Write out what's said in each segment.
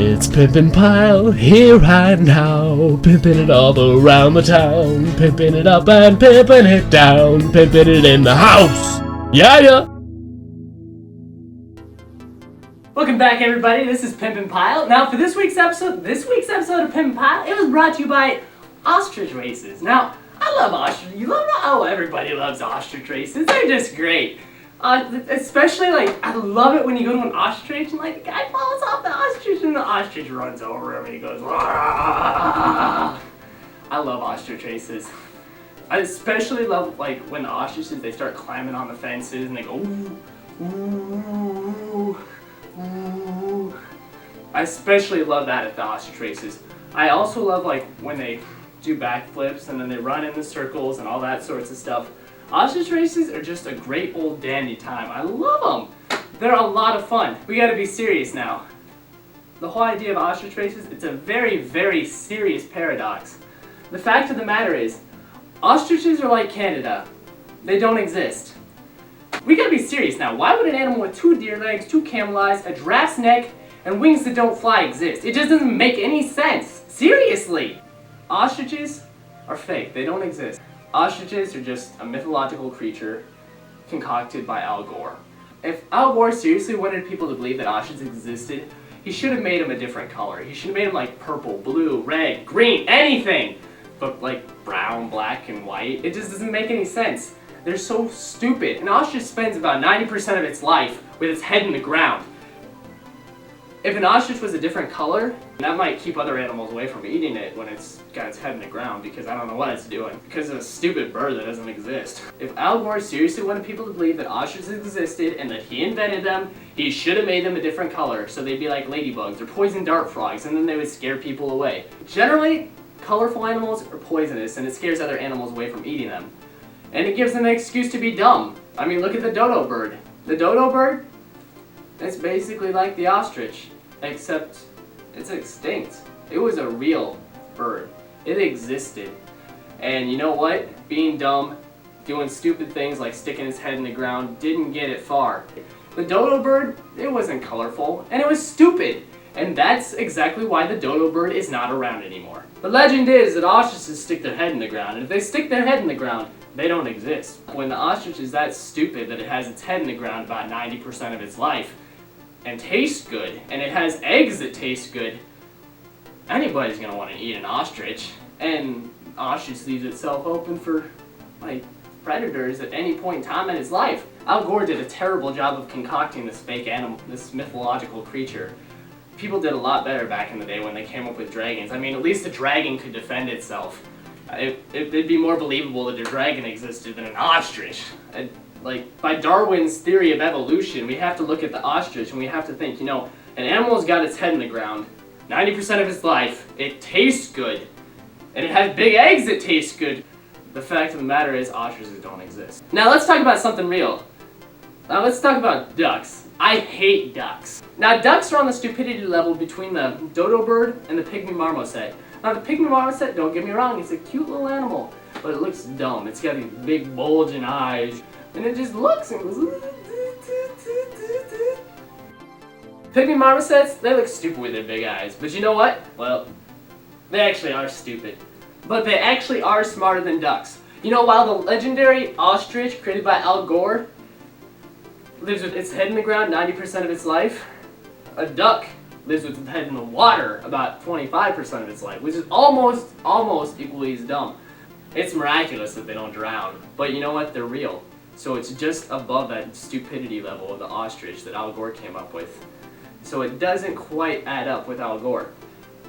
It's Pimpin Pile here right now, pimping it all around the town, pimping it up and pimping it down, pimping it in the house. Yeah. Welcome back, everybody. This is Pimpin Pile. Now, for this week's episode of Pimpin Pile, it was brought to you by Ostrich Races. Now, I love ostrich. Everybody loves ostrich races. They're just great. Especially, I love it when you go to an ostrich race and, the guy falls off the ostrich and the ostrich runs over him and he goes, "Rah!" I love ostrich races. I especially love, when the ostriches, they start climbing on the fences and they go, ooh, ooh, ooh. I especially love that at the ostrich races. I also love, when they do backflips and then they run in the circles and all that sorts of stuff. Ostrich races are just a great old dandy time. I love them. They're a lot of fun. We gotta be serious now. The whole idea of ostrich races, it's a very, very serious paradox. The fact of the matter is, ostriches are like Canada. They don't exist. We gotta be serious now. Why would an animal with 2 deer legs, 2 camel eyes, a giraffe's neck, and wings that don't fly exist? It just doesn't make any sense. Seriously! Ostriches are fake. They don't exist. Ostriches are just a mythological creature concocted by Al Gore. If Al Gore seriously wanted people to believe that ostriches existed, he should have made them a different color. He should have made them purple, blue, red, green, anything! But brown, black, and white. It just doesn't make any sense. They're so stupid. An ostrich spends about 90% of its life with its head in the ground. If an ostrich was a different color, that might keep other animals away from eating it when it's got its head in the ground, because I don't know what it's doing. Because it's a stupid bird that doesn't exist. If Al Gore seriously wanted people to believe that ostriches existed and that he invented them, he should have made them a different color, so they'd be like ladybugs or poison dart frogs, and then they would scare people away. Generally, colorful animals are poisonous, and it scares other animals away from eating them. And it gives them an excuse to be dumb. I mean, look at the dodo bird. The dodo bird, it's basically like the ostrich, except it's extinct. It was a real bird. It existed. And you know what? Being dumb, doing stupid things like sticking its head in the ground didn't get it far. The dodo bird, it wasn't colorful, and it was stupid. And that's exactly why the dodo bird is not around anymore. The legend is that ostriches stick their head in the ground, and if they stick their head in the ground, they don't exist. When the ostrich is that stupid that it has its head in the ground about 90% of its life, and tastes good, and it has eggs that taste good, anybody's gonna want to eat an ostrich. And ostrich leaves itself open for predators at any point in time in its life. Al Gore did a terrible job of concocting this fake animal, this mythological creature. People did a lot better back in the day when they came up with dragons. I mean, at least a dragon could defend itself. It'd be more believable that a dragon existed than an ostrich. By Darwin's theory of evolution, we have to look at the ostrich and we have to think, an animal's got its head in the ground, 90% of its life, it tastes good, and it has big eggs that taste good. The fact of the matter is, ostriches don't exist. Now let's talk about something real. Now let's talk about ducks. I hate ducks. Now ducks are on the stupidity level between the dodo bird and the pygmy marmoset. Now the pygmy marmoset, don't get me wrong, it's a cute little animal, but it looks dumb. It's got these big bulging eyes. And it just looks and goes. Pygmy marmosets, they look stupid with their big eyes. But you know what? Well, they actually are stupid. But they actually are smarter than ducks. While the legendary ostrich created by Al Gore lives with its head in the ground 90% of its life, a duck lives with its head in the water about 25% of its life, which is almost equally as dumb. It's miraculous that they don't drown. But you know what? They're real. So it's just above that stupidity level of the ostrich that Al Gore came up with. So it doesn't quite add up with Al Gore.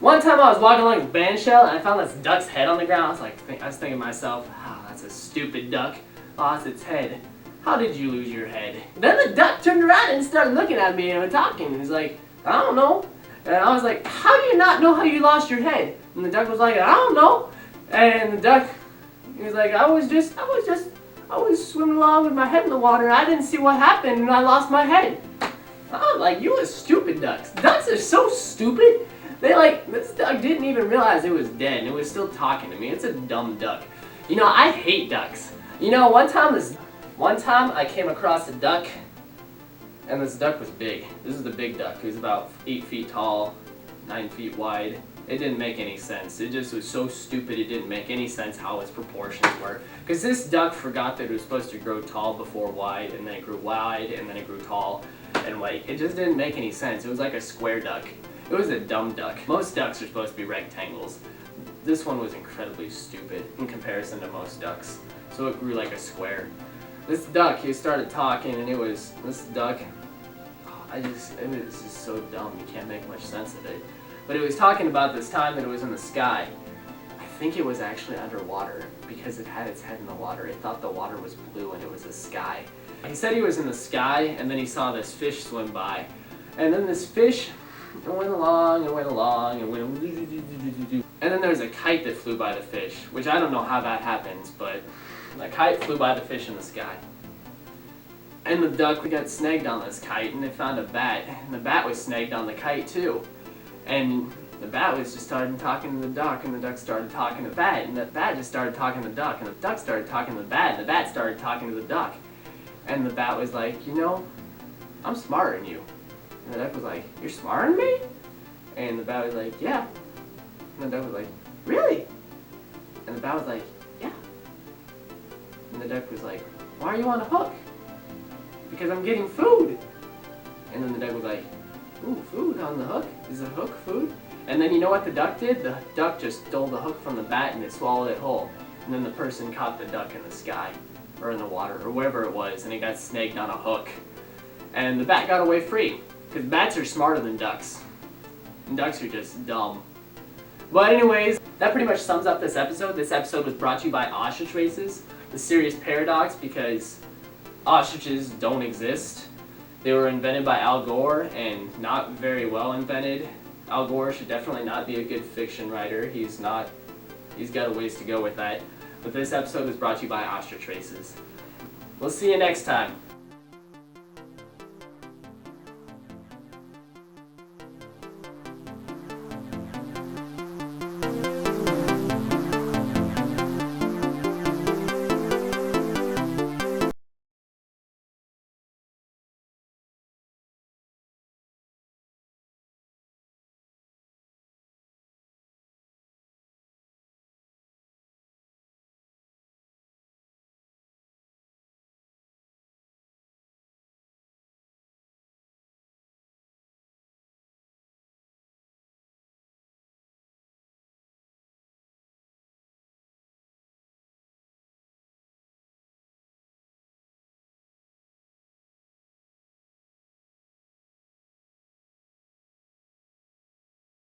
One time I was walking along a band shell and I found this duck's head on the ground. I was thinking to myself, that's a stupid duck. Lost its head. How did you lose your head? Then the duck turned around and started looking at me and we're talking. And he's like, I don't know. And I was like, how do you not know how you lost your head? And the duck was like, I don't know. And the duck, he was like, I was swimming along with my head in the water, and I didn't see what happened, and I lost my head. I was like, you a stupid ducks. Ducks are so stupid. This duck didn't even realize it was dead, and it was still talking to me. It's a dumb duck. I hate ducks. One time I came across a duck, and this duck was big. This is the big duck. He was about 8 feet tall, 9 feet wide. It didn't make any sense. It just was so stupid, it didn't make any sense how its proportions were. Because this duck forgot that it was supposed to grow tall before wide, and then it grew wide, and then it grew tall. And like, it just didn't make any sense. It was like a square duck. It was a dumb duck. Most ducks are supposed to be rectangles. This one was incredibly stupid in comparison to most ducks. So it grew like a square. This duck, he started talking, and it was, this duck, it was just so dumb, you can't make much sense of it. But it was talking about this time that it was in the sky. I think it was actually underwater because it had its head in the water. It thought the water was blue and it was the sky. He said he was in the sky, and then he saw this fish swim by. And then this fish went along and went along and went, and then there was a kite that flew by the fish, which I don't know how that happens, but a kite flew by the fish in the sky. And the duck got snagged on this kite, and they found a bat, and the bat was snagged on the kite too. And the bat was just started talking to the duck, and the duck started talking to the bat, and the bat just started talking to the duck, and the duck started talking to the bat, and the bat started talking to the duck. And the bat was like, you know, I'm smarter than you. And the duck was like, you're smarter than me? And the bat was like, yeah. And the duck was like, really? And the bat was like, yeah. And the duck was like, why are you on a hook? Because I'm getting food. And then the duck was like, ooh, food on the hook? Is the hook food? And then you know what the duck did? The duck just stole the hook from the bat and it swallowed it whole. And then the person caught the duck in the sky, or in the water, or wherever it was, and it got snagged on a hook. And the bat got away free, because bats are smarter than ducks. And ducks are just dumb. But anyways, that pretty much sums up this episode. This episode was brought to you by Ostrich Races, the serious paradox, because ostriches don't exist. They were invented by Al Gore, and not very well invented. Al Gore should definitely not be a good fiction writer. He's got a ways to go with that. But this episode was brought to you by Ostrich Races. We'll see you next time.